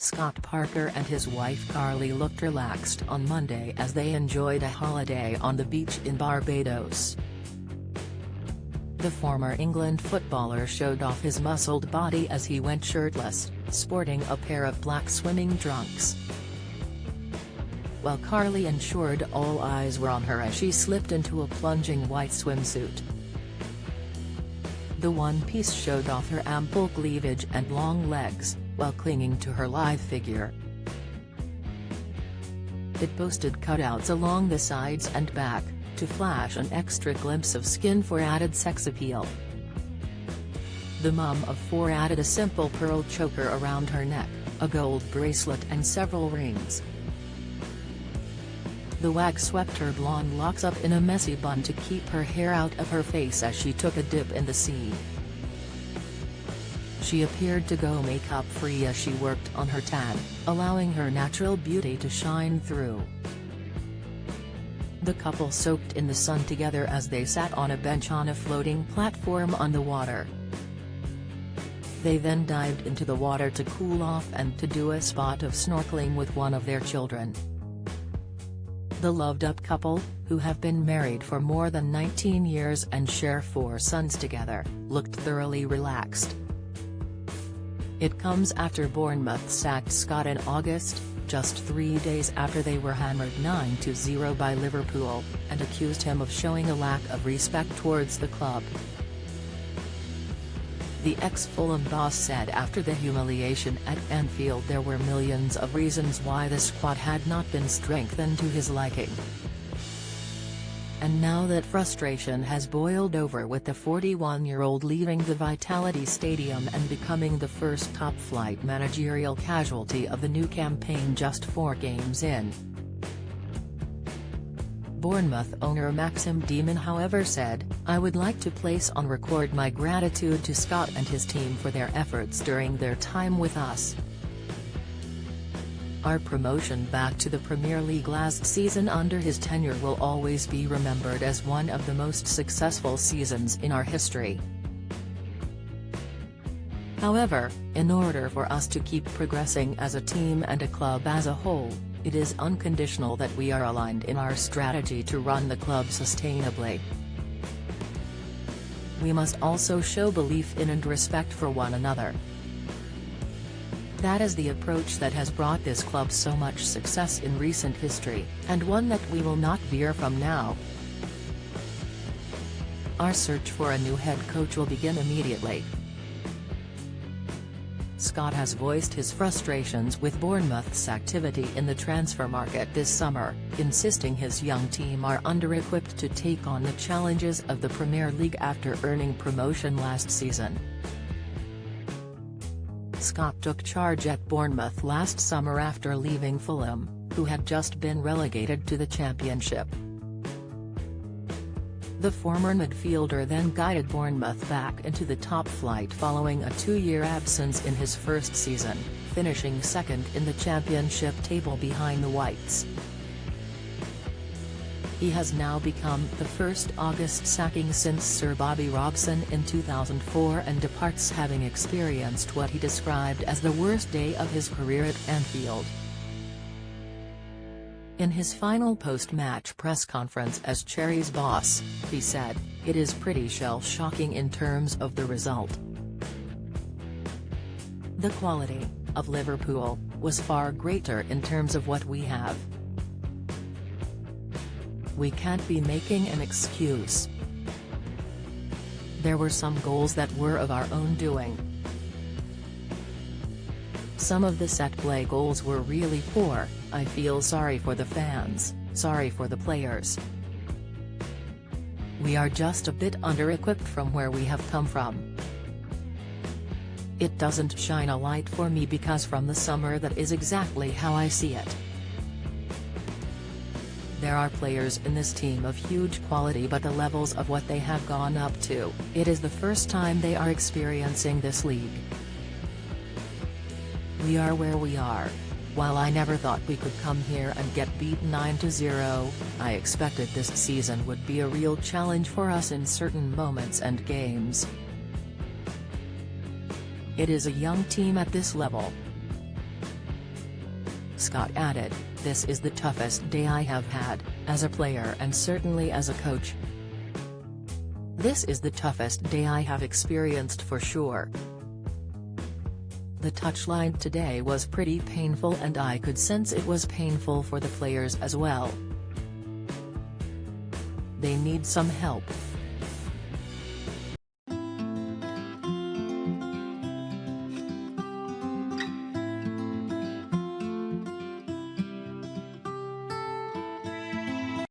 Scott Parker and his wife Carly looked relaxed on Monday as they enjoyed a holiday on the beach in Barbados. The former England footballer showed off his muscled body as he went shirtless, sporting a pair of black swimming trunks, while Carly ensured all eyes were on her as she slipped into a plunging white swimsuit. The one-piece showed off her ample cleavage and long legs, while clinging to her lithe figure. It boasted cutouts along the sides and back, to flash an extra glimpse of skin for added sex appeal. The mum of four added a simple pearl choker around her neck, a gold bracelet and several rings. The wag swept her blonde locks up in a messy bun to keep her hair out of her face as she took a dip in the sea. She appeared to go makeup-free as she worked on her tan, allowing her natural beauty to shine through. The couple soaked in the sun together as they sat on a bench on a floating platform on the water. They then dived into the water to cool off and to do a spot of snorkeling with one of their children. The loved-up couple, who have been married for more than 19 years and share 4 sons together, looked thoroughly relaxed. It comes after Bournemouth sacked Scott in August, just 3 days after they were hammered 9-0 by Liverpool, and accused him of showing a lack of respect towards the club. The ex-Fulham boss said after the humiliation at Anfield there were millions of reasons why the squad had not been strengthened to his liking. And now that frustration has boiled over with the 41-year-old leaving the Vitality Stadium and becoming the first top-flight managerial casualty of the new campaign just 4 games in. Bournemouth owner Maxim Demon however said, "I would like to place on record my gratitude to Scott and his team for their efforts during their time with us. Our promotion back to the Premier League last season under his tenure will always be remembered as one of the most successful seasons in our history. However, in order for us to keep progressing as a team and a club as a whole, it is unconditional that we are aligned in our strategy to run the club sustainably. We must also show belief in and respect for one another. That is the approach that has brought this club so much success in recent history, and one that we will not veer from now. Our search for a new head coach will begin immediately." Scott has voiced his frustrations with Bournemouth's activity in the transfer market this summer, insisting his young team are under-equipped to take on the challenges of the Premier League after earning promotion last season. Scott took charge at Bournemouth last summer after leaving Fulham, who had just been relegated to the Championship. The former midfielder then guided Bournemouth back into the top flight following a 2-year absence in his first season, finishing second in the Championship table behind the Whites. He has now become the first August sacking since Sir Bobby Robson in 2004 and departs having experienced what he described as the worst day of his career at Anfield. In his final post-match press conference as Cherry's boss, he said, "It is pretty shell-shocking in terms of the result. The quality of Liverpool was far greater in terms of what we have. We can't be making an excuse. There were some goals that were of our own doing. Some of the set-play goals were really poor. I feel sorry for the fans, sorry for the players. We are just a bit under-equipped from where we have come from. It doesn't shine a light for me because from the summer that is exactly how I see it. There are players in this team of huge quality, but the levels of what they have gone up to, it is the first time they are experiencing this league. We are where we are. While I never thought we could come here and get beat 9-0, I expected this season would be a real challenge for us in certain moments and games. It is a young team at this level. Scott added, "This is the toughest day I have had, as a player and certainly as a coach. This is the toughest day I have experienced for sure. The touchline today was pretty painful and I could sense it was painful for the players as well. They need some help."